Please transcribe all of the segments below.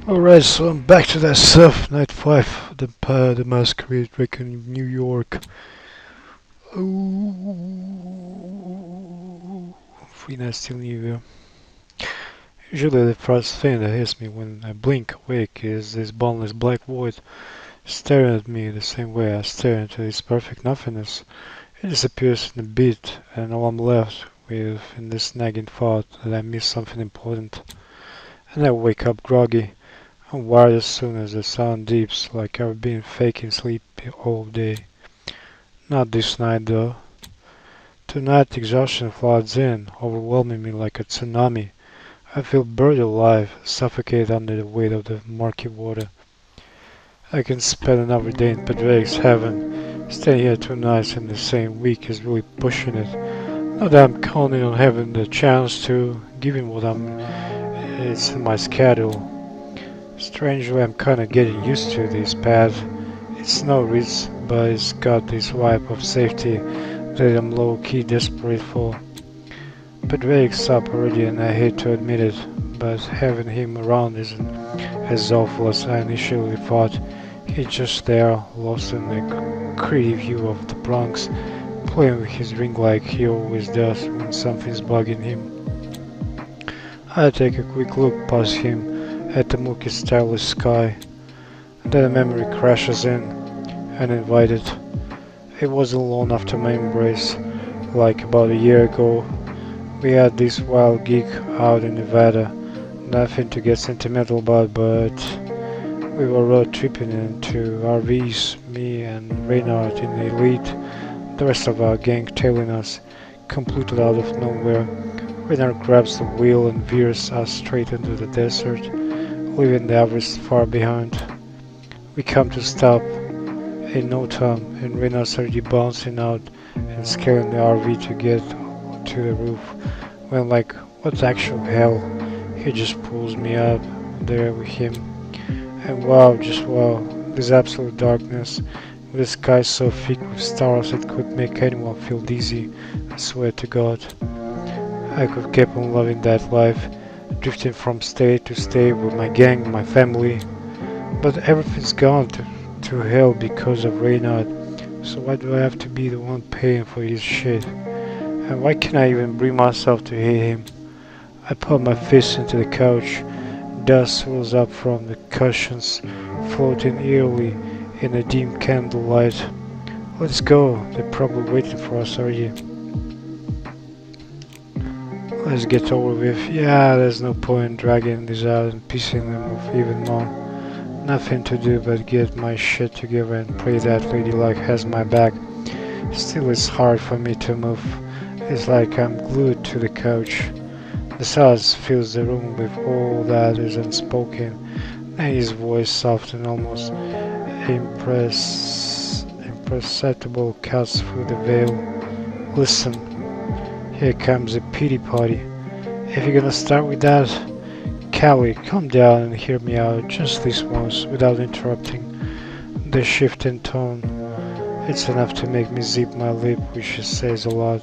Alright, so I'm back to that stuff. Night 5, the Masquerade wreck in New York. Oh, free night still New Year. Usually the first thing that hits me when I blink awake is this boundless black void staring at me the same way I stare into its perfect nothingness. It disappears in a bit, and all I'm left with is this nagging thought that I missed something important. And I wake up groggy. I'm wired as soon as the sun dips, like I've been faking sleep all day. Not this night though. Tonight exhaustion floods in, overwhelming me like a tsunami. I feel buried alive, suffocated under the weight of the murky water. I can spend another day in Padraig's heaven. Staying here 2 nights in the same week is really pushing it. Not that I'm counting on having the chance to, given it's in my schedule. Strangely, I'm kinda getting used to this path. It's no risk, but it's got this vibe of safety that I'm low-key desperate for. But Drake's up already and I hate to admit it, but having him around isn't as awful as I initially thought. He's just there, lost in the gritty view of the Bronx, playing with his ring like he always does when something's bugging him. I take a quick look past him at the murky starless sky, and then a memory crashes in, uninvited. It wasn't long after my embrace, like about a year ago. We had this wild gig out in Nevada. Nothing to get sentimental about, but we were road tripping into RVs, me and Reynard in the Elite, the rest of our gang tailing us, completely out of nowhere. Reynard grabs the wheel and veers us straight into the desert, leaving the others far behind. We come to stop in no time, and Reynard's already bouncing out and scaling the RV to get to the roof. When like, what the actual hell? He just pulls me up there with him. And wow, just wow, this absolute darkness, with the sky so thick with stars it could make anyone feel dizzy, I swear to God. I could keep on loving that life, drifting from state to state with my gang, my family, but everything's gone to hell because of Reynard, so why do I have to be the one paying for his shit? And why can't I even bring myself to hate him? I put my fist into the couch. Dust swirls up from the cushions, floating eerily in the dim candlelight. Let's go. They're probably waiting for us already. Let's get over with. Yeah, there's no point dragging this out and pissing them off even more. Nothing to do but get my shit together and pray that Lady Luck has my back. Still, it's hard for me to move. It's like I'm glued to the couch. The silence fills the room with all that is unspoken, and his voice, soft and almost imperceptible, cuts through the veil. Listen, here comes a pity party. If you're gonna start with that, Callie, calm down and hear me out just this once without interrupting. The shift in tone, it's enough to make me zip my lip, which says a lot.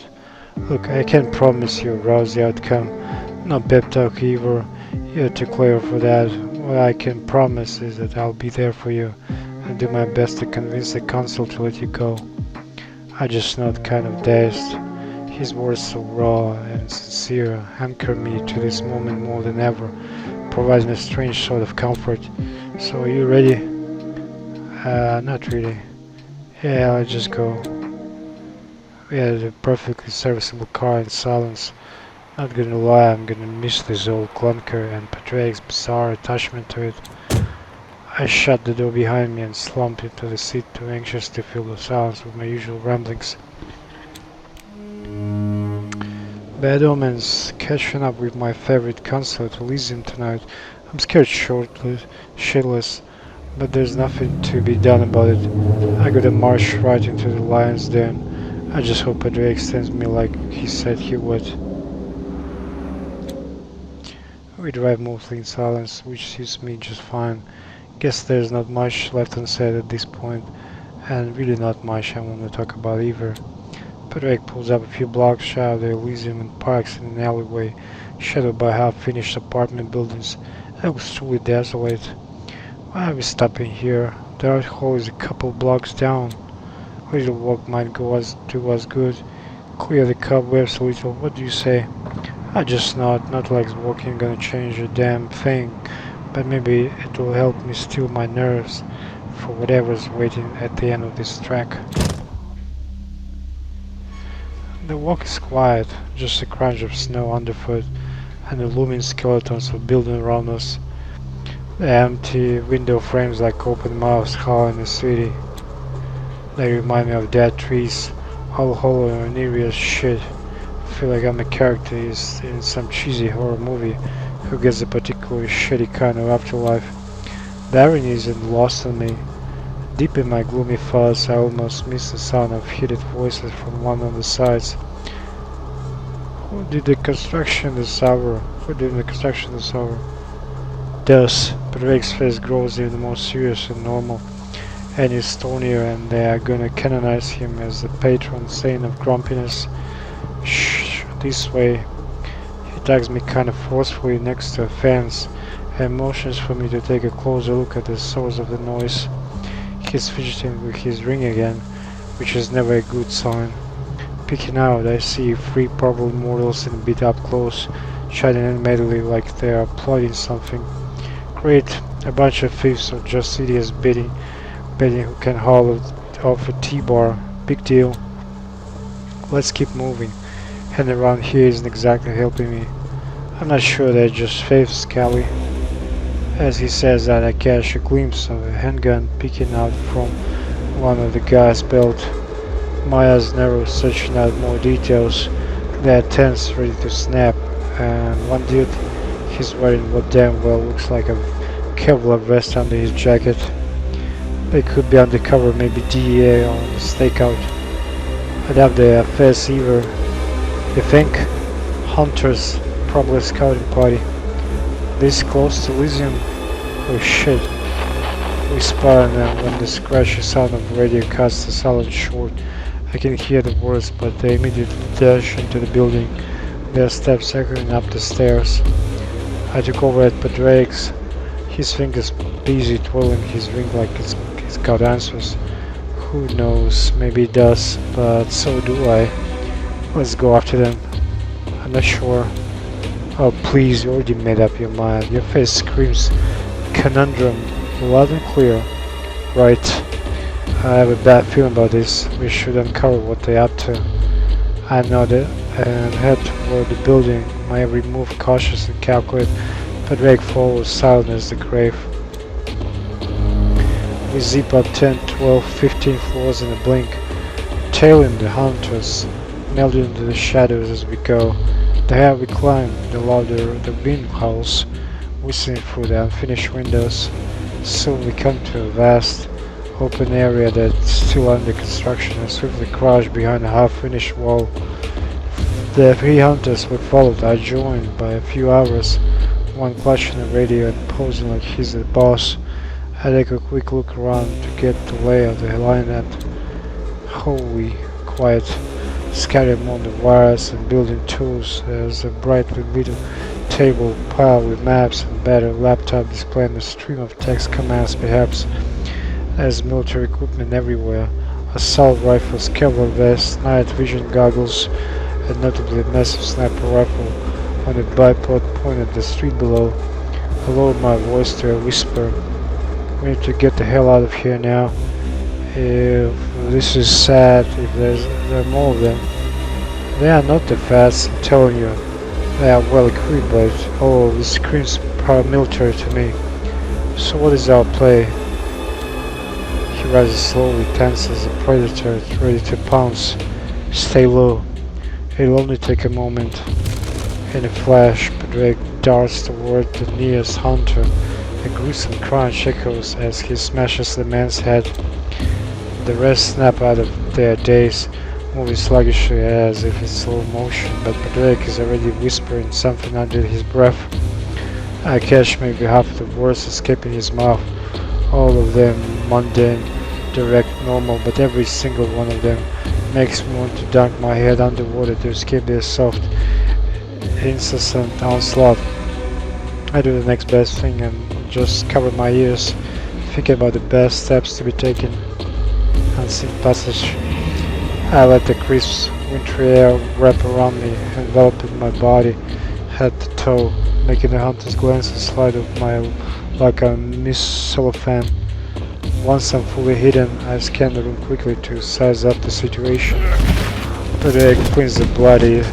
Look, I can't promise you a rousy outcome, no pep talk either. You're too clever for that. What I can promise is that I'll be there for you and do my best to convince the council to let you go. I just not kind of dazed. His words so raw and sincere anchor me to this moment more than ever, providing a strange sort of comfort. So are you ready? Not really. Yeah, let's just go. We had a perfectly serviceable car in silence. Not gonna lie, I'm gonna miss this old clunker and Patrick's bizarre attachment to it. I shut the door behind me and slumped into the seat, too anxious to fill the silence with my usual ramblings. Bad omens, catching up with my favorite concert Elysium tonight. I'm scared shitless, but there's nothing to be done about it. I gotta march right into the lion's den. I just hope Padre extends me like he said he would. We drive mostly in silence, which suits me just fine. Guess there's not much left unsaid at this point, and really not much I want to talk about either. Patrick pulls up a few blocks shy of the Elysium and parks in an alleyway, shadowed by half-finished apartment buildings I was truly desolate. Why are we stopping here? The art hall is a couple blocks down. A little walk might do us good. Clear the cobwebs a little. What do you say? I just not like walking gonna change a damn thing, but maybe it will help me steal my nerves for whatever's waiting at the end of this track. The walk is quiet, just a crunch of snow underfoot and the looming skeletons of buildings around us. The empty window frames like open mouths howl in the city. They remind me of dead trees, all hollow and eerie as shit. I feel like I'm a character in some cheesy horror movie who gets a particularly shitty kind of afterlife. The irony isn't lost on me. Deep in my gloomy thoughts, I almost miss the sound of heated voices from one of the sides. Who did the construction this hour? Who did the construction this hour? Thus, Drake's face grows even more serious and normal, and he's stonier, and they are gonna canonize him as the patron saint of grumpiness. Shh, this way. He tags me kind of forcefully next to a fence and motions for me to take a closer look at the source of the noise. He's fidgeting with his ring again, which is never a good sign. Peeking out, I see three probable mortals in beat up clothes, shining animatedly like they are plotting something. Great, a bunch of thieves or just idiots betting who can haul off a T-bar. Big deal. Let's keep moving. And around here isn't exactly helping me. I'm not sure they're just faiths, Scally. As he says that, I catch a glimpse of a handgun peeking out from one of the guy's belt. My eyes narrow, searching out more details. They're tense, ready to snap, and one dude, he's wearing what damn well looks like a Kevlar vest under his jacket. They could be undercover, maybe DEA or stakeout. I doubt they are fast either. You think? Hunters, probably a scouting party. This close to Elysium? Oh shit. We spot on them when the scratchy sound of radio cuts the silence short. I can hear the words, but they immediately dash into the building, their steps echoing up the stairs. I took over at Padrake's. His fingers busy twirling his ring like it's got answers. Who knows, maybe it does, but so do I. Let's go after them. I'm not sure. Oh please, you already made up your mind. Your face screams conundrum loud and clear. Right. I have a bad feeling about this. We should uncover what they're up to. I nodded and head toward the building, my every move cautious and calculated. Drake follows silent as the grave. We zip up 10, 12, 15 floors in a blink, tailing the hunters, melding into the shadows as we go. The higher we climb, the louder the wind howls, whistling through the unfinished windows. Soon we come to a vast, open area that's still under construction and swiftly crouched behind a half-finished wall. The three hunters we followed are joined by a few others, one clutching a radio and posing like he's the boss. I take a quick look around to get the lay of the line and holy quiet, scattered among the wires and building tools. There's a brightly lit table piled with maps and better laptop displaying a stream of text commands perhaps. There's military equipment everywhere, assault rifles, Kevlar vests, night vision goggles, and notably a massive sniper rifle on a bipod pointed at the street below. I lowered my voice to a whisper. We need to get the hell out of here now. If this is sad, if there are more of them. They are not the fast, I'm telling you. They are well equipped, but all of this screams paramilitary to me. So what is our play? He rises slowly, tense as a predator, ready to pounce. Stay low. It'll only take a moment. In a flash, Drake darts toward the nearest hunter. A gruesome crunch echoes as he smashes the man's head. The rest snap out of their daze, moving sluggishly as if in slow motion, but Drake is already whispering something under his breath. I catch maybe half the words escaping his mouth, all of them mundane, direct, normal, but every single one of them makes me want to dunk my head underwater to escape their soft, incessant onslaught. I do the next best thing and just cover my ears, thinking about the best steps to be taken. Unseen passage. I let the crisp, wintry air wrap around me, enveloping my body, head to toe, making the hunter's glances slide off my like a mist cellophane. Once I'm fully hidden, I scan the room quickly to size up the situation. But it cleans the body of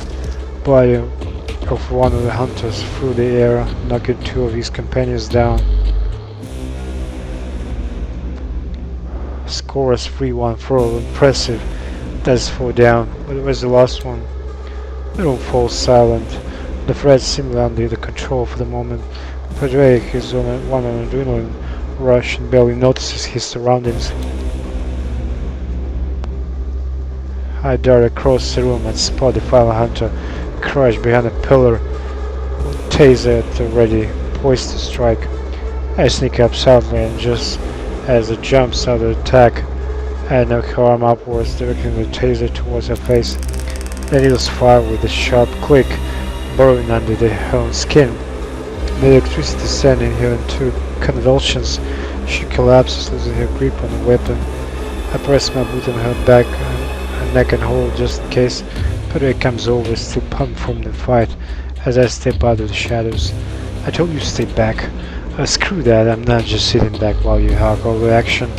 one of the hunters through the air, knocking two of his companions down. Score is 3-1 throw, impressive. That's 4 down, but where's the last one? The room falls silent. The threat seems under the control for the moment. Drake is on an adrenaline rush and barely notices his surroundings. I dart across the room and spot the final hunter crouched behind a pillar, taser at the ready, poised to strike. I sneak up silently and just as it jumps out of the attack, I knock her arm upwards, directing the taser towards her face. The needles fire with a sharp click, burrowing under the own skin. The electricity sending her into convulsions. She collapses, losing her grip on the weapon. I press my boot on her back and neck and hold just in case. Pedro comes over, still pumped from the fight, as I step out of the shadows. I told you to stay back. Screw that, I'm not just sitting back while you hog all the action.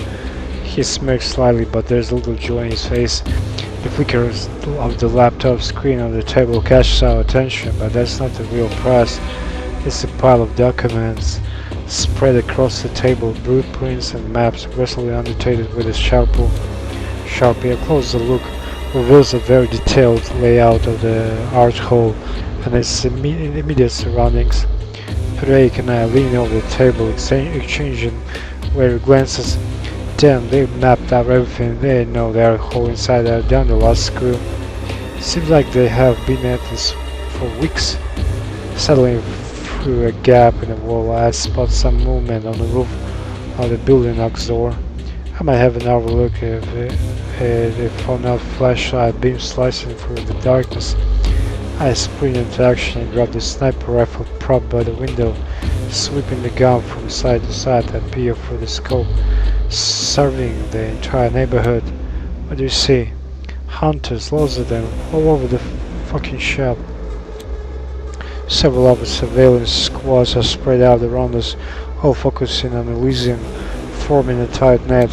He smirks slightly, but there's a little joy in his face. The flicker of the laptop screen on the table catches our attention, but that's not the real prize. It's a pile of documents spread across the table, blueprints and maps aggressively annotated with a Sharpie. A closer look reveals a very detailed layout of the art hall and its immediate surroundings. Drake and I lean over the table, exchanging wary glances. Damn, they mapped out everything. They know the art hall inside out down the last screw. Seems like they have been at this for weeks. Suddenly, through a gap in the wall, I spot some movement on the roof of the building next door. I might have an overlook if on a flashlight beam slicing through the darkness. I sprint into action and grab the sniper rifle propped by the window, sweeping the gun from side to side. I peer through the scope, surveying the entire neighborhood. What do you see? Hunters, loads of them, all over the fucking shop. Several other surveillance squads are spread out around us, all focusing on Elysium, forming a tight net,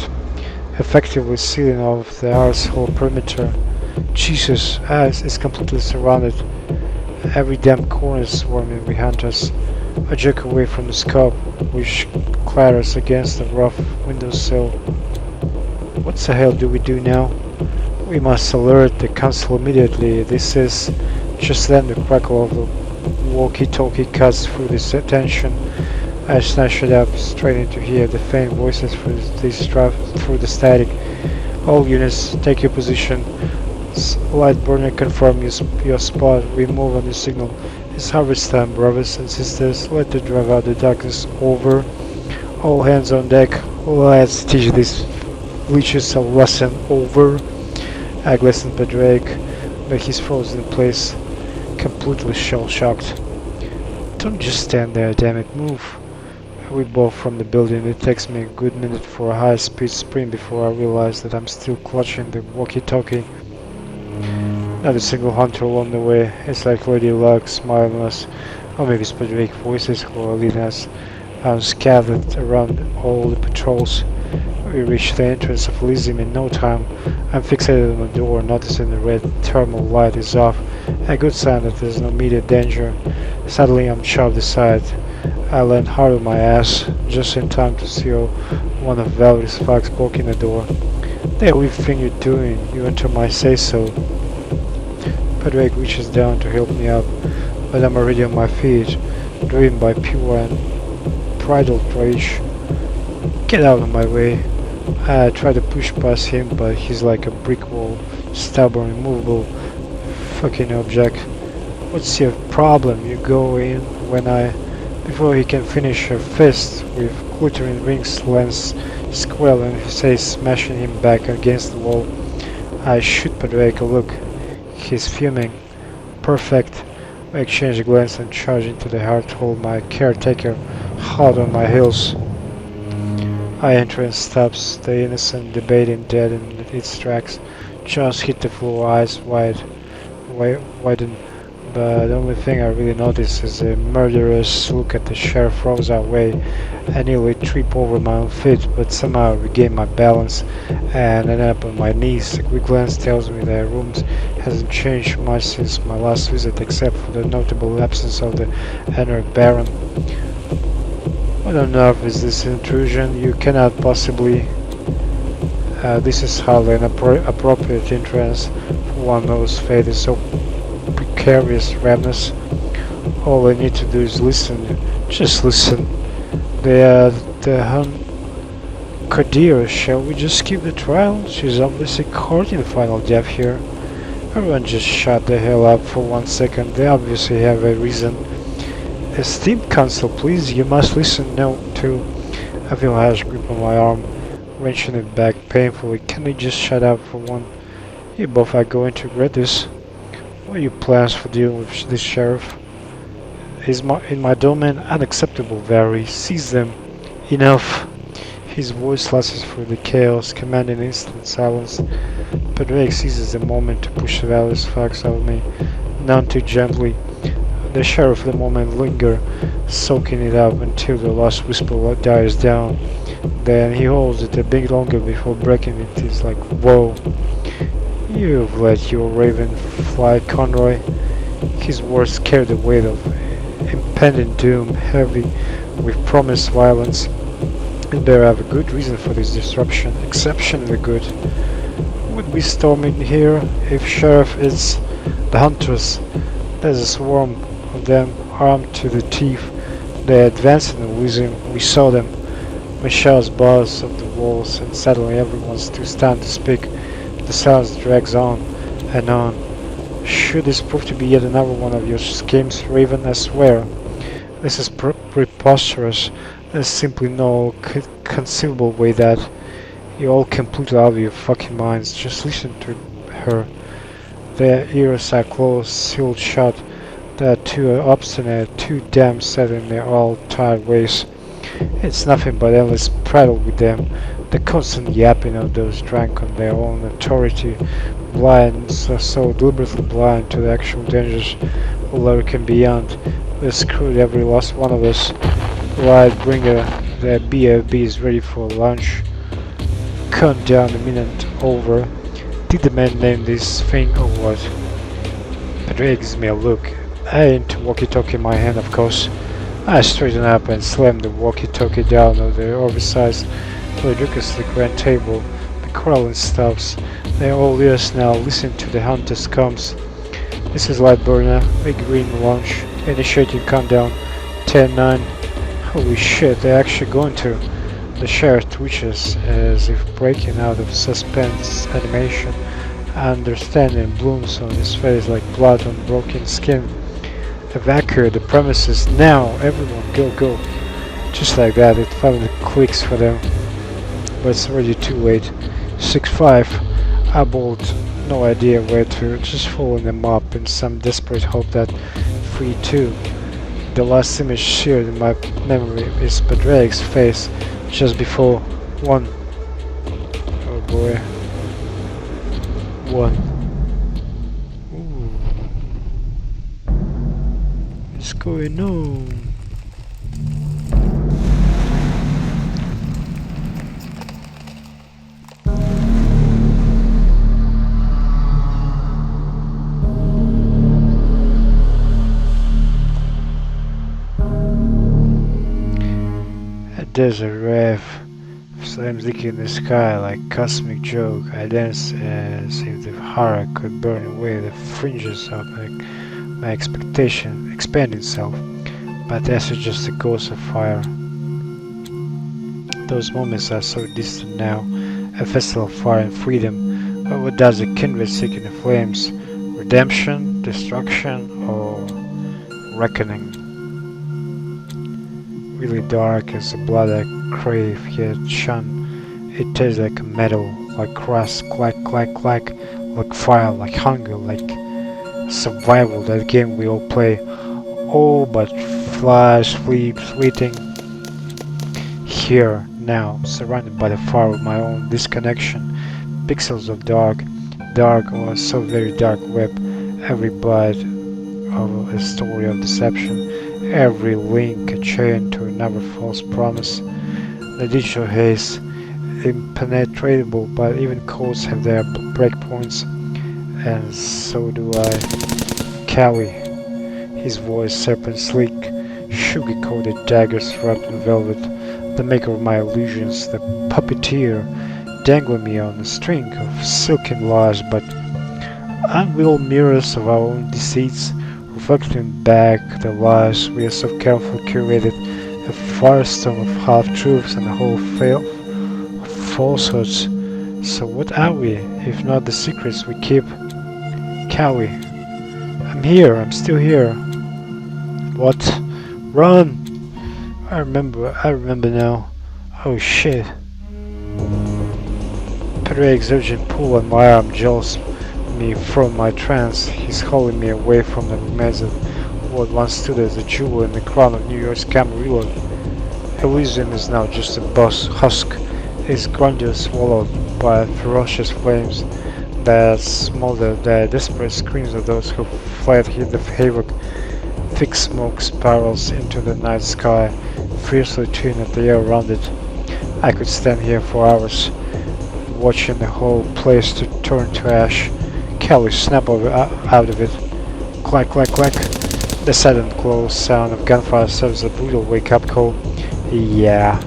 effectively sealing off the arsehole perimeter. Jesus, as is completely surrounded. Every damn corner is swarming behind us. I jerk away from the scope, which clatters against the rough windowsill. What the hell do we do now? We must alert the council immediately. This is... Just then the crackle of the walkie-talkie cuts through this tension. I snatch it up, straining to hear the faint voices through the static. All units, take your position. Light burner, confirm your spot. We move on the signal. It's harvest time, brothers and sisters. Let the drive out the darkness. Over. All hands on deck. Let's teach these leeches a lesson. Over. I glisten at Drake, but he's frozen in place, completely shell-shocked. Don't just stand there, damn it, move. We both from the building. It takes me a good minute for a high-speed sprint before I realize that I'm still clutching the walkie-talkie. Not a single hunter along the way. It's like Lady Luck smiling us, or maybe specific voices who are leading us scattered around all the patrols. We reach the entrance of Elysium in no time. I'm fixated on the door, noticing the red thermal light is off. A good sign that there's no immediate danger. Suddenly I'm shoved aside. I land hard on my ass, just in time to see one of Valerie's thugs blocking the door. The hell you think you're doing? You enter my say-so. Padraig reaches down to help me up, but I'm already on my feet, driven by pure and bridled rage. Get out of my way. I try to push past him, but he's like a brick wall, stubborn, immovable, fucking object. What's your problem? You go in when before he can finish a fist with glittering rings lands square in his face, smashing him back against the wall. I shoot Padraig a look. He's fuming. Perfect. I exchange a glance and charge into the heart hold my caretaker hot on my heels. I enter and stops, the innocent debating dead in its tracks. Just hit the floor, eyes widen. But the only thing I really notice is a murderous look at the sheriff rolls our way. I nearly trip over my own feet, but somehow I regain my balance and end up on my knees. A quick glance tells me the room hasn't changed much since my last visit, except for the notable absence of the Henrik Baron. What on earth is this intrusion? You cannot possibly... this is hardly an appropriate entrance for one whose fate is so precarious, Ramnus. All I need to do is listen. Just listen. The Kadir, shall we just skip the trial? She's obviously courting the final death here. Everyone just shut the hell up for 1 second. They obviously have a reason. Esteemed counsel, please, you must listen now too. I feel a harsh grip on my arm, wrenching it back painfully. Can we just shut up for one? You both are going to regret this. What are your plans for dealing with this sheriff? Is in my domain unacceptable, Vary. Seize them. Enough. His voice slashes through the chaos, commanding instant silence. But Drake seizes the moment to push the various facts out of me, none too gently. The sheriff the moment linger, soaking it up until the last whisper dies down. Then he holds it a bit longer before breaking it. He's like, whoa. You've let your raven fly, Conroy. His words carry the weight of impending doom, heavy with promised violence. And there have a good reason for this disruption, exceptionally good. Would we storm in here if Sheriff is the hunters? There's a swarm of them armed to the teeth. They advanced in the Elysium. We saw them. Michelle's bars of the walls, and suddenly everyone's too stunned to speak. The silence drags on and on. Should this prove to be yet another one of your schemes, Raven, I swear. This is preposterous. There's simply no conceivable way that you all completely out of your fucking minds. Just listen to her. Their ears are closed, sealed shut. They're too obstinate, too damn set in their all tired ways. It's nothing but endless prattle with them. The constant yapping of those drunk on their own authority, blind, so deliberately blind to the actual dangers lurking beyond. They screwed every last one of us. Light bringer, the BFB is ready for lunch. Count down a minute over. Did the man name this thing or what? Padre gives me a look. I ain't walkie-talkie in my hand, of course. I straighten up and slam the walkie-talkie down on the oversized, ludicrously grand table. The quarreling stops. They're all ears now. Listen to the hunter's comes. This is Lightburner, Big Green Launch, initiating countdown. 10, 9. Holy shit, they're actually going to. The sheriff twitches as if breaking out of suspense animation. Understanding blooms on his face like blood on broken skin. Evacuate the premises now! Everyone, go, go! Just like that, it finally clicks for them. But it's already too late. 6-5. I bolt, no idea where to, just following them up in some desperate hope that 3-2. The last image shared in my memory is Padraig's face just before 1. Oh boy. 1. What's going on? A desert rev slams dick in the sky like cosmic joke. I dance as if the horror could burn away the fringes of my expectation, expand itself, but as it's just a ghost of fire. Those moments are so distant now, a festival of fire and freedom, but what does a kindred seek in the flames? Redemption, destruction, or reckoning? Really dark as the blood I crave yet shun. It tastes like metal, like rust, clack, clack, clack, like fire, like hunger, like Survival, that game we all play. All but fleeting here, now, surrounded by the fire of my own disconnection. Pixels of dark or so very dark web. Every byte of a story of deception. Every link a chain to another false promise. The digital haze, impenetrable, but even codes have their breakpoints, and so do I. Cowie, his voice serpent sleek, sugar-coated daggers wrapped in velvet, the maker of my illusions, the puppeteer, dangling me on a string of silken lies, but unreal mirrors of our own deceits, reflecting back the lies we have so carefully curated, a firestorm of half-truths and a whole falsehoods. So what are we, if not the secrets we keep? Cowie, I'm here, I'm still here. What? Run! I remember now. Oh shit. Padraig's urgent pull on my arm jolts me from my trance. He's hauling me away from the remains of what once stood as a jewel in the crown of New York's Camarillo. Elysium is now just a husk, its grandeur swallowed by ferocious flames that smolder the desperate screams of those who fled the havoc. Thick smoke spirals into the night sky, fiercely chewing at the air around it. I could stand here for hours, watching the whole place to turn to ash. Kelly snap out of it. Clack, clack, clack. The sudden close sound of gunfire serves a brutal wake-up call. Yeah.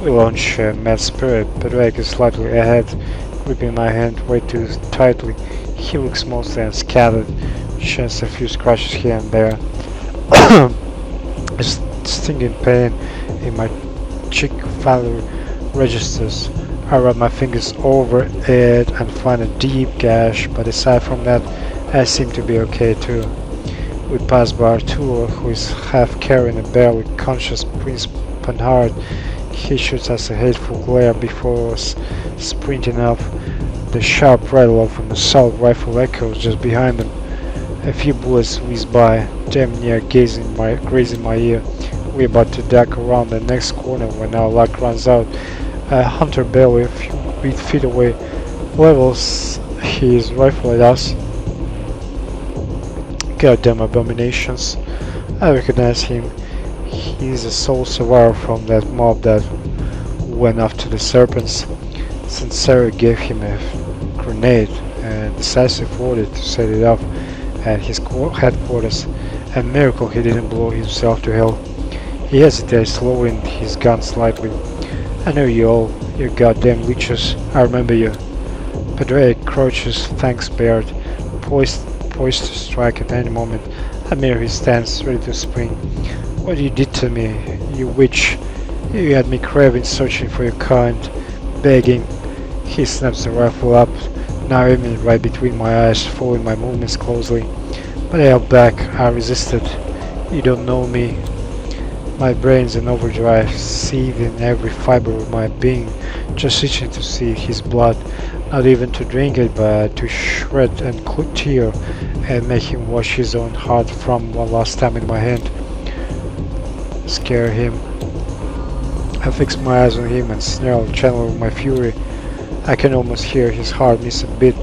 We launch Masquerade. Padraig is slightly ahead, gripping my hand way too tightly. He looks mostly unscathed, just a few scratches here and there. A stinging pain in my cheek finally registers. I rub my fingers over it and find a deep gash, but aside from that, I seem to be okay too. We pass by Arturo, who is half carrying a barely conscious Prince Panhard. He shoots us a hateful glare before us, sprinting up. The sharp rattle of an assault rifle echoes just behind them. A few bullets whiz by, damn near grazing my ear. We're about to duck around the next corner when our luck runs out. A hunter barely a few feet away levels his rifle at us. Goddamn abominations. I recognize him. He's a sole survivor from that mob that went after the serpents. Since Sarah gave him a grenade and decisive order to set it off at his headquarters, a miracle he didn't blow himself to hell. He hesitates, lowering his gun slightly. I know you all, you goddamn leeches. I remember you. Padraig crouches, thanks Baird, poised to strike at any moment. I mirror his stance, ready to spring. What you did to me, you witch. You had me craving, searching for your kind, begging. He snaps the rifle up, now aiming right between my eyes, following my movements closely. But I held back, I resisted. You don't know me. My brain's in overdrive, seething every fiber of my being, just itching to see his blood, not even to drink it, but to shred and tear, and make him wash his own heart from one last time in my hand. Scare him. I fix my eyes on him and snarl, channeling my fury. I can almost hear his heart miss a beat,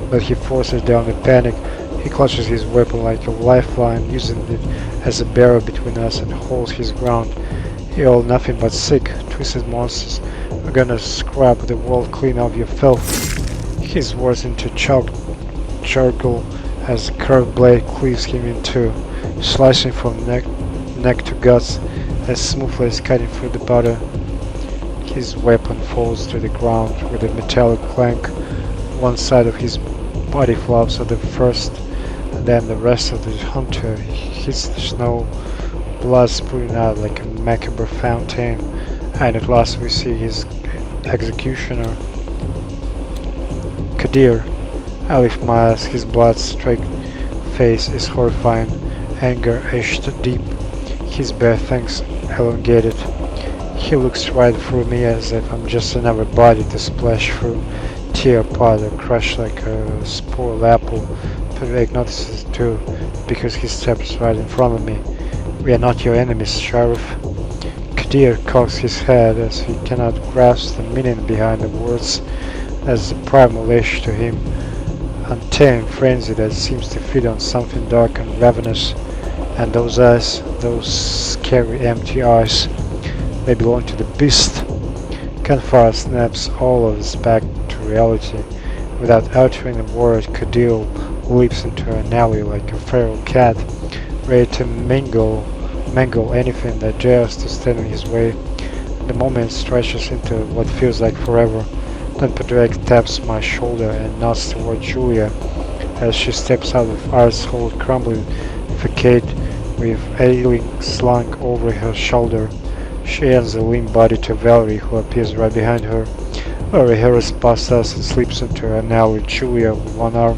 but he forces down the panic. He clutches his weapon like a lifeline, using it as a barrier between us, and holds his ground. You all nothing but sick, twisted monsters. We're gonna scrap the world clean of your filth. His words into charcoal as the curved blade cleaves him in two, slicing from neck to guts as smoothly as cutting through the butter. His weapon falls to the ground with a metallic clank. One side of his body flops at the first, and then the rest of the hunter hits the snow, blood spewing out like a macabre fountain, and at last we see his executioner. Kadir. I lift my eyes, his blood-streaked face is horrifying, anger etched deep, his bare fangs elongated. He looks right through me as if I'm just another body to splash through, tear apart or crush like a spoiled apple. Padraig notices it too, because he steps right in front of me. We are not your enemies, Sheriff. Kadir cocks his head as he cannot grasp the meaning behind the words. As a primal urge to him, untamed frenzy that seems to feed on something dark and ravenous. And those eyes, those scary empty eyes, they belong to the beast. Kanfar snaps all of this back to reality. Without uttering a word, Kadil leaps into an alley like a feral cat, ready to mangle anything that dares to stand in his way. The moment stretches into what feels like forever. Then Padraig taps my shoulder and nods toward Julia as she steps out of ice-cold crumbling facade with ailing slung over her shoulder. She hands the limp body to Valerie, who appears right behind her. Valerie hurries past us and slips into an alley. Julia, with one arm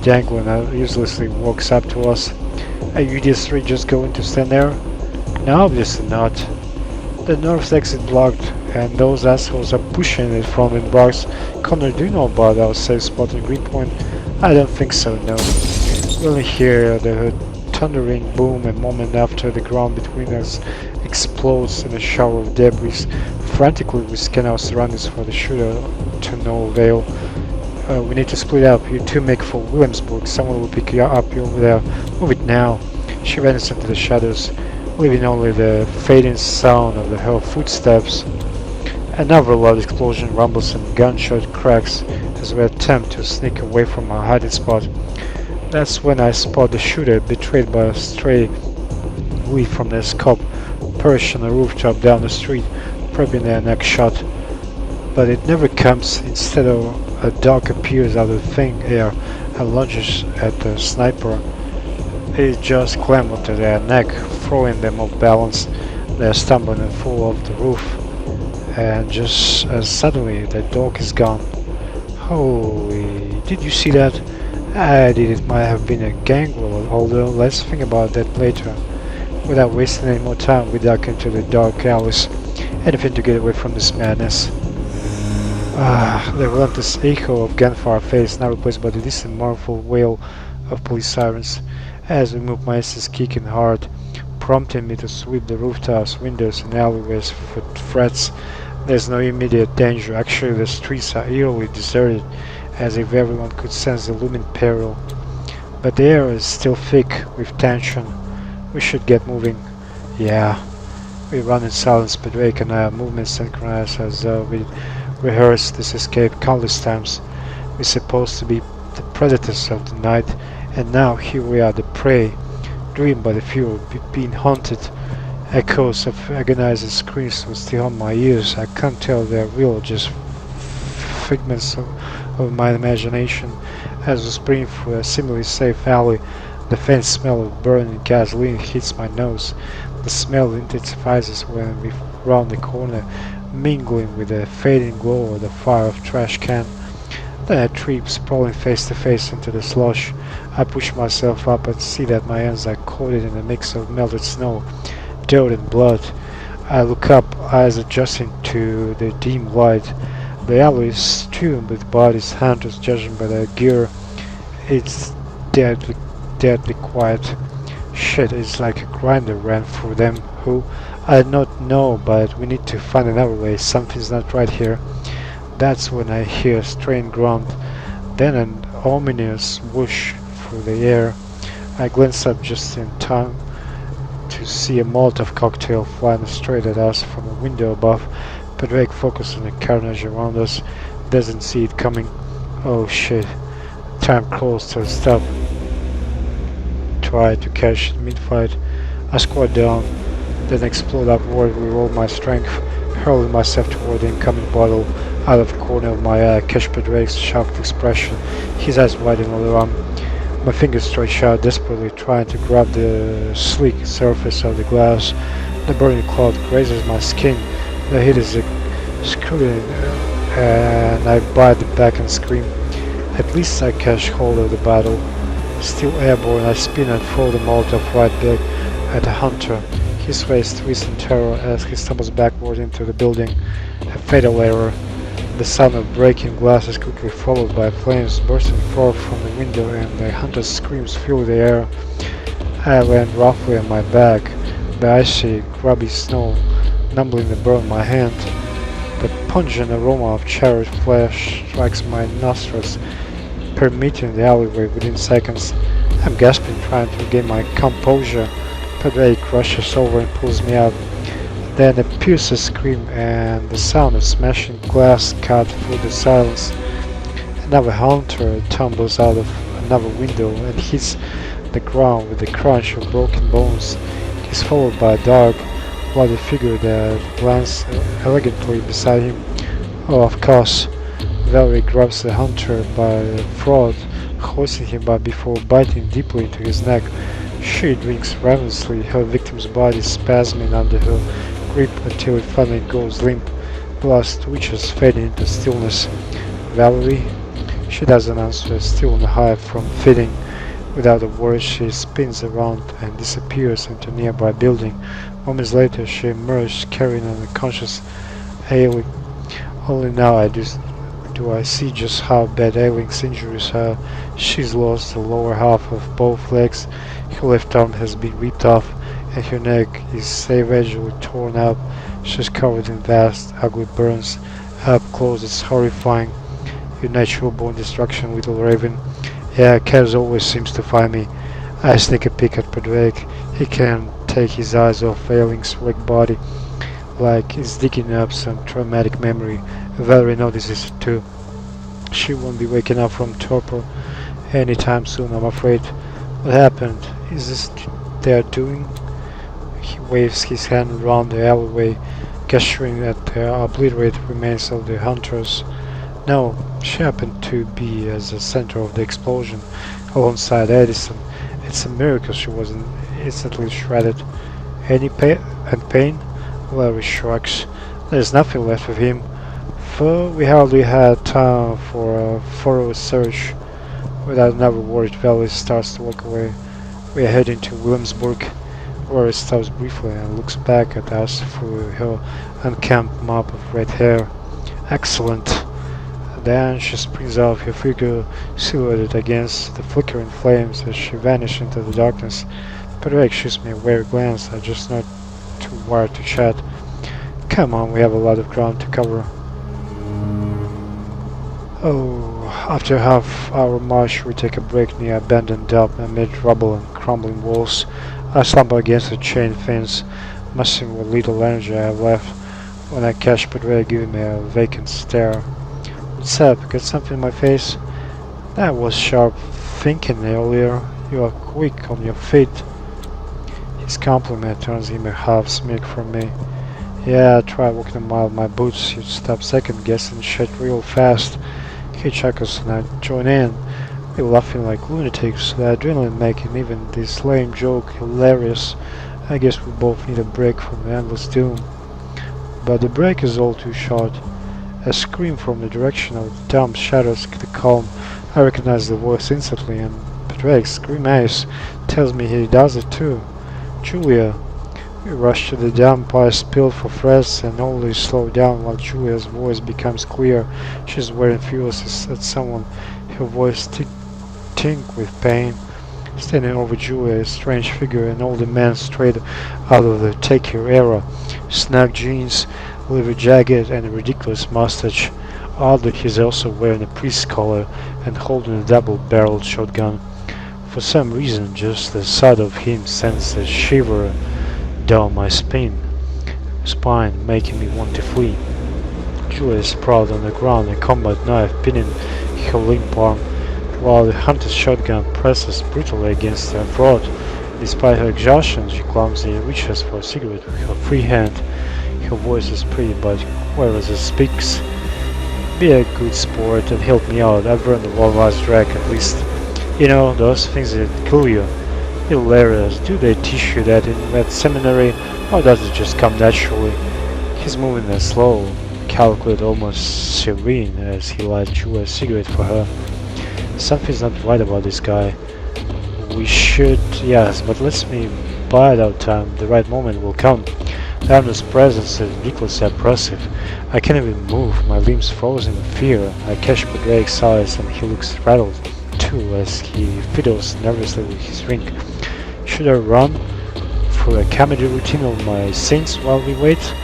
dangling, uselessly walks up to us. Are you these three just going to stand there? No, obviously not. The north exit blocked, and those assholes are pushing it from in bars. Connor, do you know about our safe spot in Greenpoint? I don't think so, no. We only hear the thundering boom a moment after the ground between us explodes in a shower of debris. Frantically, we scan our surroundings for the shooter to no avail. We need to split up. You two make for Williamsburg. Someone will pick you up over there. Move it now. She vanishes into the shadows, leaving only the fading sound of her footsteps. Another loud explosion rumbles and gunshot cracks as we attempt to sneak away from our hiding spot. That's when I spot the shooter, betrayed by a stray leaf from their scope, perched on a rooftop down the street, prepping their next shot. But it never comes. Instead, a dog appears out of thin air and lunges at the sniper. It just clamps onto their neck, throwing them off balance. They are stumbling and fall off the roof. And just as suddenly, the dog is gone. Holy, did you see that? I did. It might have been a gang war, although let's think about that later. Without wasting any more time, we duck into the dark alleys, anything to get away from this madness. The relentless echo of gunfire fades, now replaced by the distant mournful wail of police sirens. As we move, my ass is kicking hard, prompting me to sweep the rooftops, windows, and alleyways for threats. There's no immediate danger. Actually, the streets are eerily deserted, as if everyone could sense the looming peril. But the air is still thick with tension. We should get moving. Yeah. We run in silence, but Drake and our movements synchronized as though we rehearsed this escape countless times. We're supposed to be the predators of the night, and now here we are, the prey, driven by the fear of being haunted. Echoes of agonizing screams will still haunt my ears. I can't tell they're real or just figments of my imagination. As we sprint through a seemingly safe alley, the faint smell of burning gasoline hits my nose. The smell intensifies when we round the corner, mingling with the fading glow of the fire of trash can. Then I trip, sprawling face to face into the slush. I push myself up and see that my hands are coated in a mix of melted snow, dirt and blood. I look up, eyes adjusting to the dim light. The alley is strewn with bodies, hunters judging by their gear. It's deadly quiet. Shit, it's like a grinder ran through them. Who? I don't know, but we need to find another way. Something's not right here. That's when I hear a strained grunt, then an ominous whoosh through the air. I glance up just in time to see a Molotov cocktail flying straight at us from a window above. Padraig, focused on the carnage around us, doesn't see it coming. Oh shit. Time crawls to a stop. Try to catch it mid-fight. I squat down, then explode upward with all my strength, hurling myself toward the incoming bottle. Out of the corner of my eye, catch Padraig's shocked expression, his eyes widen all around. My fingers stretch out desperately, trying to grab the sleek surface of the glass. The burning cloud grazes my skin. The heat is excruciating, and I bite the back and scream. At least I catch hold of the bottle. Still airborne, I spin and throw the Molotov right back at the hunter. His face twists in terror as he stumbles backward into the building. A fatal error. The sound of breaking glass is quickly followed by flames bursting forth from the window and the hunter's screams fill the air. I land roughly on my back, the icy, grubby snow numbing the burn in my hand. The pungent aroma of charred flesh strikes my nostrils, permeating the alleyway within seconds. I'm gasping, trying to regain my composure. Padraig rushes over and pulls me up. Then a piercing scream and the sound of smashing glass cut through the silence. Another hunter tumbles out of another window and hits the ground with the crunch of broken bones. He's followed by a dark, bloody figure that lands elegantly beside him. Oh, of course. Valerie grabs the hunter by the throat, hoisting him up before biting deeply into his neck. She drinks ravenously, her victim's body spasming under her grip until it finally goes limp, blood twitches fading into stillness. Valerie? She doesn't answer, still on the high from feeding. Without a word, she spins around and disappears into a nearby building. Moments later, she emerged carrying an unconscious Ailing. Only now do I see just how bad Ailing's injuries are. She's lost the lower half of both legs, her left arm has been ripped off, and her neck is savagely torn up. She's covered in vast, ugly burns. Up close, it's horrifying. Your natural-born destruction, little raven. Yeah, Kaz always seems to find me. I sneak a peek at Padraig. He can't take his eyes off Ailing's wrecked body, like he's digging up some traumatic memory. Valerie notices it too. She won't be waking up from torpor anytime soon, I'm afraid. What happened? Is this their doing? He waves his hand around the alleyway, gesturing at the obliterated remains of the hunters. No, she happened to be at the center of the explosion, alongside Edison. It's a miracle she wasn't instantly shredded. Any pain? Larry shrugs. There's nothing left of him. For we hardly had time for a thorough search. Without another word, Valerie starts to walk away. We are heading to Williamsburg, where it stops briefly and looks back at us through her unkempt mop of red hair. Excellent. Then she springs out, her figure silhouetted against the flickering flames as she vanishes into the darkness. Padraig shoots me a wary glance. I'm just not too wired to chat. Come on, we have a lot of ground to cover. Oh, after half-hour march, we take a break near an abandoned dump amid rubble and crumbling walls. I stumble against a chain fence, mussing what little energy I have left, when I catch Padraig giving me a vacant stare. What's up? Got something in my face? That was sharp thinking earlier. You are quick on your feet. His compliment turns him a half smirk from me. Yeah, I tried walking a mile in my boots. You'd stop second-guessing shit real fast. He chuckles and I join in. We're laughing like lunatics, the adrenaline making even this lame joke hilarious. I guess we both need a break from the endless doom. But the break is all too short. A scream from the direction of the dump shatters the calm. I recognize the voice instantly, and Padraig's grimace tells me he does it too. Julia. We rush to the dump, eyes peeled for threats, and only slow down while Julia's voice becomes clear. She's wearing furious at someone, her voice tinct with pain. Standing over Julia, a strange figure, an older man straight out of the Take Care era. Snug jeans, leather jacket, and a ridiculous mustache. Oddly, he's also wearing a priest's collar and holding a double-barreled shotgun. For some reason, just the sight of him sends a shiver down my spine, making me want to flee. Julia is sprawled on the ground, a combat knife pinning her limp arm, while the hunter's shotgun presses brutally against her throat. Despite her exhaustion, she clumsily reaches for a cigarette with her free hand. Her voice is pretty, but whereas it speaks, be a good sport and help me out. I've earned a one last drag at least. You know, those things that kill you. Hilarious. Do they teach you that in that seminary, or does it just come naturally? He's moving as slow, calculated, almost serene as he lights Chu a cigarette for her. Something's not right about this guy. We should, yes, but let's me bide our time. The right moment will come. Diana's presence is ridiculously oppressive. I can't even move, my limbs frozen in fear. I catch Drake's eyes and he looks rattled too as he fiddles nervously with his ring. Should I run through a comedy routine of my sins while we wait?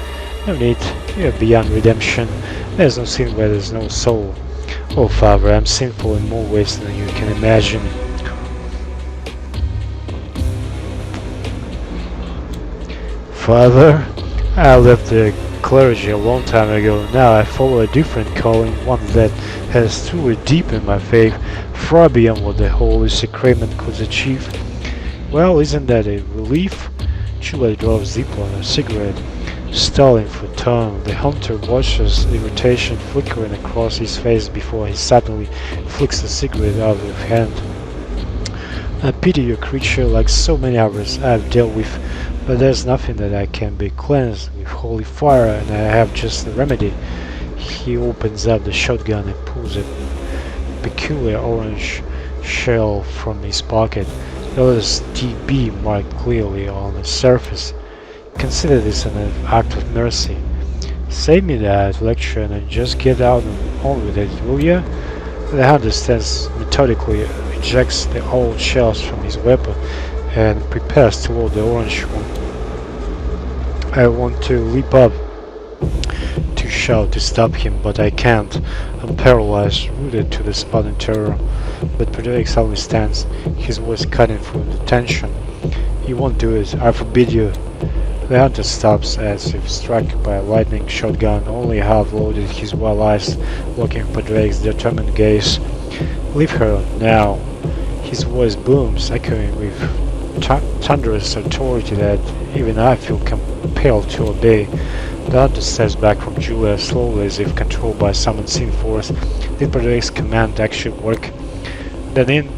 No need, we are beyond redemption. There's no sin where there's no soul. Oh Father, I'm sinful in more ways than you can imagine. Father, I left the clergy a long time ago. Now I follow a different calling, one that has truly deepened my faith, far beyond what the Holy Sacrament could achieve. Well, isn't that a relief? Chula draws deeply on a cigarette, stalling for time. The hunter watches irritation flickering across his face before he suddenly flicks the cigarette out of his hand. I pity your creature like so many others I've dealt with, but there's nothing that I can be cleansed with holy fire, and I have just the remedy. He opens up the shotgun and pulls a peculiar orange shell from his pocket. The letters DB marked clearly on the surface. Consider this an act of mercy. Save me that lecture and then just get out and on with it, will ya? The hunter stands methodically, ejects the old shells from his weapon, and prepares to load the orange one. I want to leap up to shout to stop him, but I can't. I'm paralyzed, rooted to the spot in terror. But Frederick suddenly stands, his voice cutting through the tension. You won't do it, I forbid you. The hunter stops as if struck by a lightning shotgun, only half loaded, his wild eyes looking for Drake's determined gaze. Leave her now. His voice booms, echoing with thunderous authority that even I feel compelled to obey. The hunter steps back from Julia slowly as if controlled by some unseen force. Did Drake's command actually work? Then in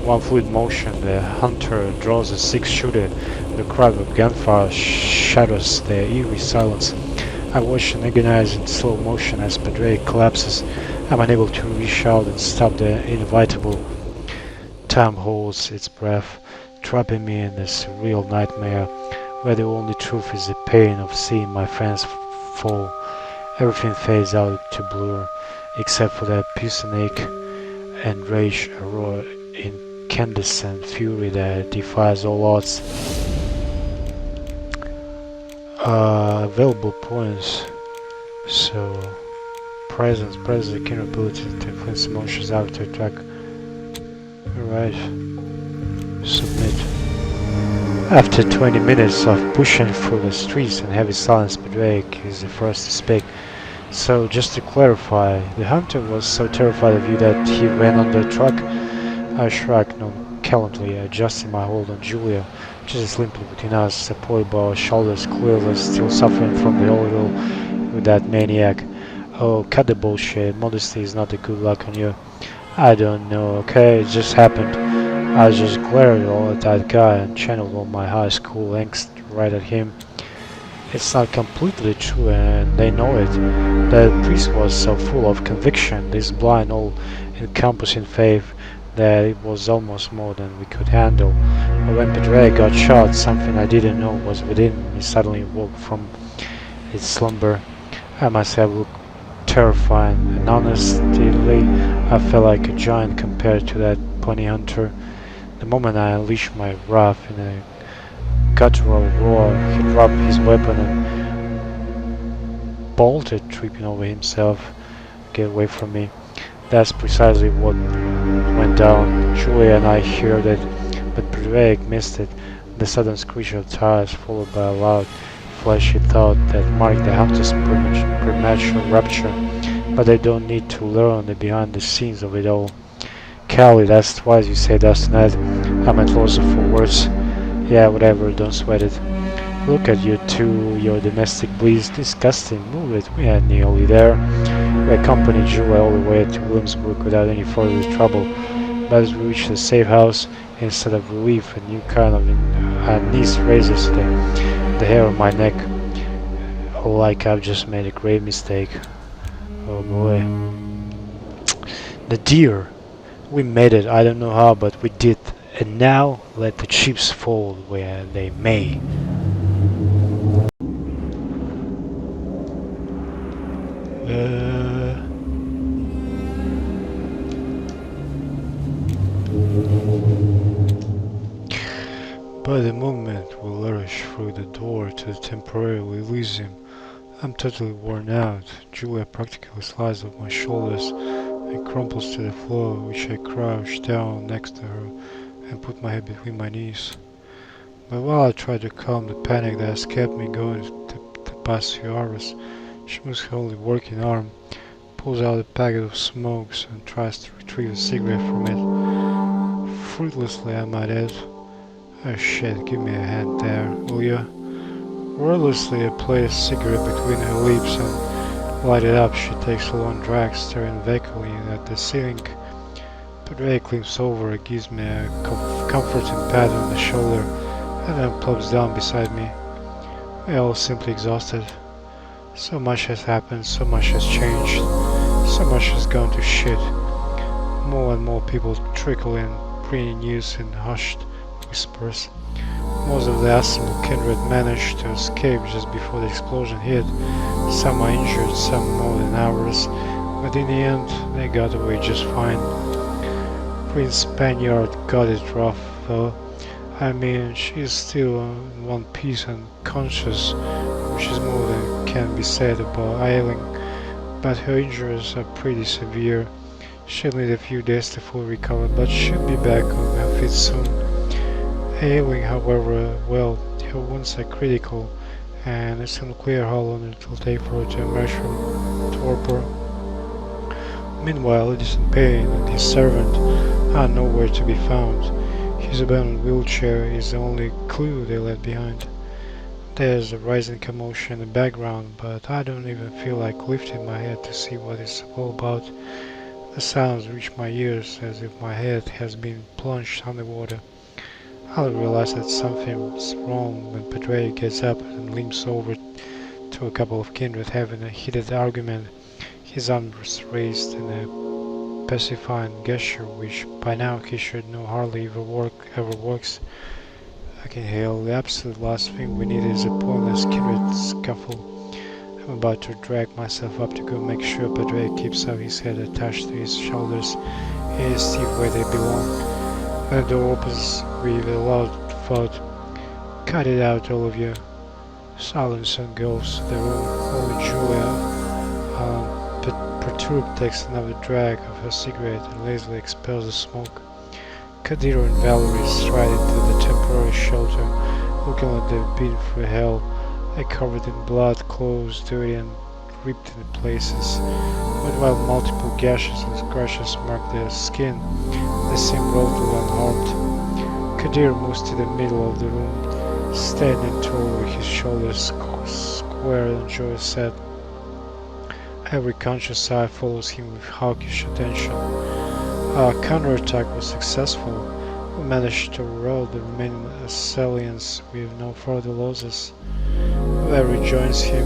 one fluid motion, the hunter draws a six-shooter. The cry of gunfire shatters the eerie silence. I watch in agonizing slow motion as Drake collapses. I'm unable to reach out and stop the inevitable. Time holds its breath, trapping me in this surreal nightmare, where the only truth is the pain of seeing my friends fall. Everything fades out to blur, except for that piercing ache and rage, a roar incandescent fury that defies all odds. Available points. So, presence the capability to influence emotions out to attack. Alright. Submit. After 20 minutes of pushing through the streets and heavy silence, Drake is the first to speak. So, just to clarify, the hunter was so terrified of you that he ran under a truck? I shrugged nonchalantly, adjusting my hold on Julia, just limply between us, supported by our shoulders, clearly still suffering from the ordeal with that maniac. Oh, cut the bullshit. Modesty is not a good luck on you. I don't know, okay? It just happened. I just glared at that guy and channeled all my high school angst right at him. It's not completely true, and they know it. The priest was so full of conviction, this blind, all-encompassing faith, that it was almost more than we could handle. But when Pedre got shot, something I didn't know was within me suddenly woke from its slumber. I must have looked terrifying, and honestly, I felt like a giant compared to that pony hunter. The moment I unleashed my wrath in a guttural roar, he dropped his weapon and bolted, tripping over himself. Get away from me. That's precisely what went down. Julia and I heard it, but Drake missed it. The sudden screech of tires, followed by a loud, flashy thought that marked the hunter's premature rupture. But they don't need to learn the behind the scenes of it all. Callie, that's twice you said that tonight. I'm at loss for words. Yeah, whatever, don't sweat it. Look at you two, your domestic bliss, disgusting, move it, we are nearly there. We accompanied Julia all the way to Williamsburg without any further trouble, but as we reached the safe house, instead of relief, a new kind of unease raises the hair on my neck. Oh, like I've just made a grave mistake. Oh boy. The deer! We made it, I don't know how, but we did. And now, let the chips fall where they may. Uh, but the movement will lurch through the door to the temporary Elysium. I'm totally worn out. Julia practically slides off my shoulders and crumples to the floor, which I crouch down next to her and put my head between my knees. But while I try to calm the panic that has kept me going the past few hours, she moves her only working arm, pulls out a packet of smokes, and tries to retrieve a cigarette from it. Fruitlessly, I might add. Oh shit, give me a hand there, will you? Wordlessly, I place a cigarette between her lips and light it up. She takes a long drag, staring vacantly at the ceiling. But Ray climbs over and gives me a comforting pat on the shoulder and then plops down beside me. We're all simply exhausted. So much has happened, so much has changed, so much has gone to shit. More and more people trickle in, bringing news in hushed whispers. Most of the assembled kindred managed to escape just before the explosion hit. Some are injured, some more than ours, but in the end they got away just fine. Prince Spaniard got it rough though. I mean, she is still in one piece and conscious, which is more than can be said about Ailing, but her injuries are pretty severe. She'll need a few days to fully recover, but should be back on her feet soon. Ailing, however, well, her wounds are critical, and it's unclear how long it will take for her to emerge from torpor. Meanwhile, Edison Payne and his servant are nowhere to be found. His abandoned wheelchair is the only clue they left behind. There's a rising commotion in the background, but I don't even feel like lifting my head to see what it's all about. The sounds reach my ears as if my head has been plunged underwater. I'll realize that something's wrong when Padre gets up and limps over to a couple of kindred having a heated argument, his arms raised in a pacifying gesture which by now he should know hardly ever works. I can hail. The absolute last thing we need is a pointless kindred scuffle. I'm about to drag myself up to go make sure Padre keeps up his head attached to his shoulders in his teeth where they belong. When the door opens with a loud thud. Cut it out, all of you. Silence engulfs the room. Only Julia, perturbed, takes another drag of her cigarette and lazily expels the smoke. Kadir and Valerie stride into the temporary shelter, looking like they've been through hell. They're covered in blood, clothes dirty and ripped in places, but while multiple gashes and scratches mark their skin, they seem relatively unharmed. Kadir moves to the middle of the room, standing tall with his shoulders square and joyous set. Every conscious eye follows him with hawkish attention. Our counterattack was successful. We managed to rout the remaining assailants with no further losses. Larry joins him,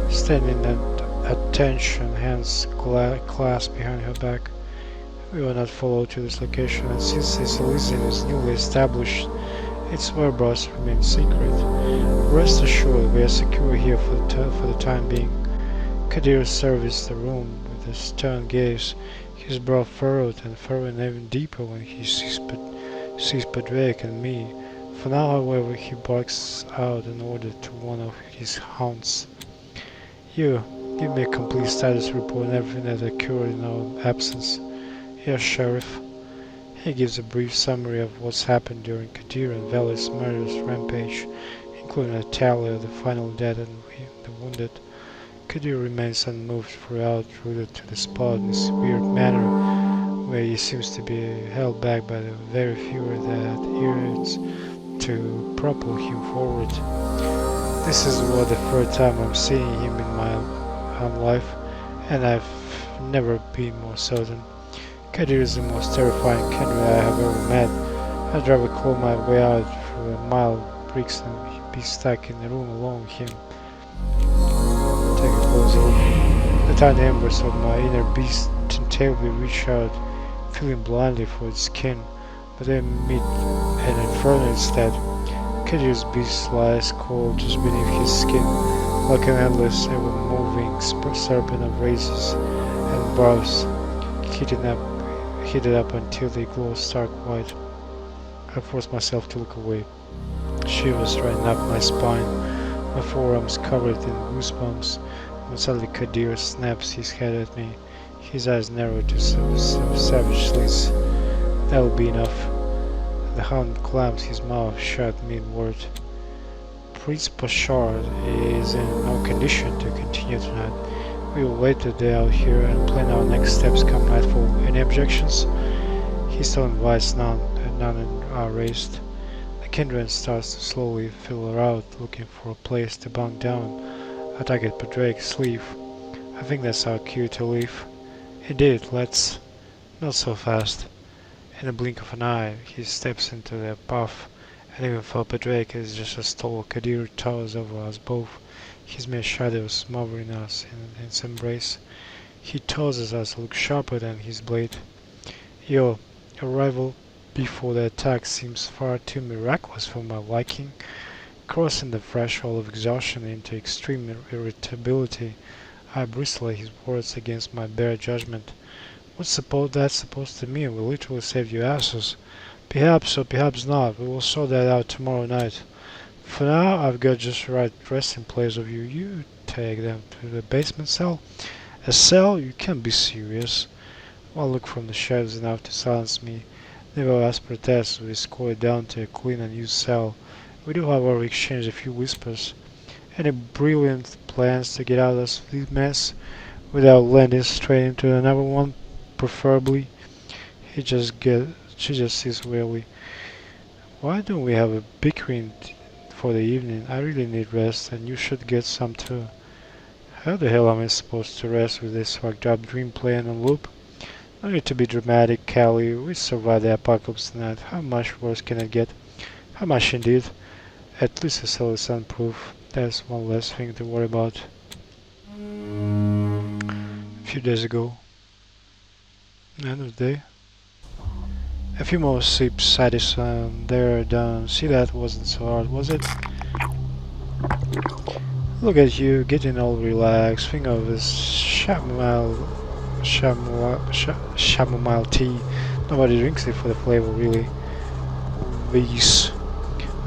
standing at attention, hands clasped behind her back. We were not followed to this location, and since this Elysium is newly established, its whereabouts remain secret. Rest assured, we are secure here for the time being. Kadir surveys the room with a stern gaze, his brow furrowed and furrowing even deeper when he sees Padraig and me. For now, however, he barks out an order to one of his hounds. You, give me a complete status report on everything that occurred in our absence. Yes, Sheriff. He gives a brief summary of what's happened during Kadir and Valley's murderous rampage, including a tally of the final dead and the wounded. Kadir remains unmoved throughout, rooted to the spot in this weird manner, where he seems to be held back by the very few that urge to propel him forward. This is what the third time I'm seeing him in my own life, and I've never been more certain. Kadir is the most terrifying kindred I have ever met. I'd rather claw my way out through a mile of bricks than be stuck in the room alone with him. Take a close look. The tiny embers of my inner beast tentatively reach out, feeling blindly for its skin, but they meet an inferno instead. Kadir's beast lies cold just beneath his skin, like an endless, ever-moving serpent of razors and barbs, heated up, heated up until they glow stark white. I forced myself to look away. Shivers ran up my spine, my forearms covered in goosebumps, when suddenly Kadir snaps his head at me, his eyes narrowed to savage slits. That will be enough. The hound clamps his mouth shut mid-word. Prince Bashar is in no condition to continue tonight. We will wait the day out here and plan our next steps come nightfall. Any objections? His tone invites none, and none are raised. The Kindred starts to slowly fill out, looking for a place to bunk down. I tug at Drake's sleeve. I think that's our cue to leave. Indeed, let's. Not so fast. In a blink of an eye, he steps into the path, and even though Drake is just as tall, Kadir towers over us both, his mere shadow smothering us in its embrace. He tosses us look sharper than his blade. Your arrival before the attack seems far too miraculous for my liking. Crossing the threshold of exhaustion into extreme irritability, I bristle at his words against my bare judgment. What's that supposed to mean? We literally saved your asses. Perhaps or perhaps not. We will sort that out tomorrow night. For now, I've got just the right resting place of you. You take them to the basement cell. A cell? You can't be serious. One look from the shadows enough to silence me. Never asked protest. We escorted down to a clean and used cell. We do, however, exchange a few whispers. Any brilliant plans to get out of this mess without landing straight into another one, preferably? She just says wearily, "Why don't we have a bickering for the evening? I really need rest, and you should get some too." How the hell am I supposed to rest with this fucked up dream playing on loop? No need to be dramatic, Callie. We survived the apocalypse tonight. How much worse can it get? How much indeed? At least the cell is soundproof. That's one less thing to worry about. A few days ago. End of the day. A few more sips, Addison. They're done. See, that wasn't so hard, was it? Look at you, getting all relaxed. Think of this chamomile tea. Nobody drinks it for the flavor, really. These.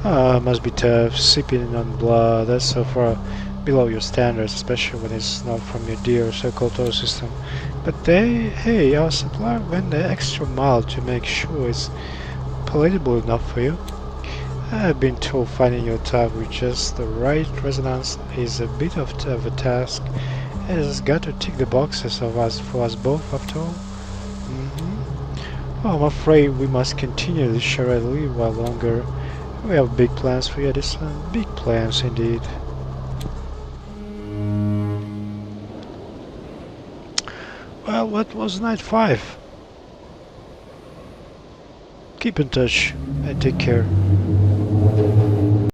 Must be tough. Sipping on blood. That's so far below your standards, especially when it's not from your dear so-called system. But hey, our supplier went the extra mile to make sure it's palatable enough for you. I've been told finding your type with just the right resonance is a bit of a task. It has got to tick the boxes for us both, after all. Oh, I'm afraid we must continue this charade a little while longer. We have big plans for you, Edison. Big plans indeed. Well, what was night 5? Keep in touch and take care.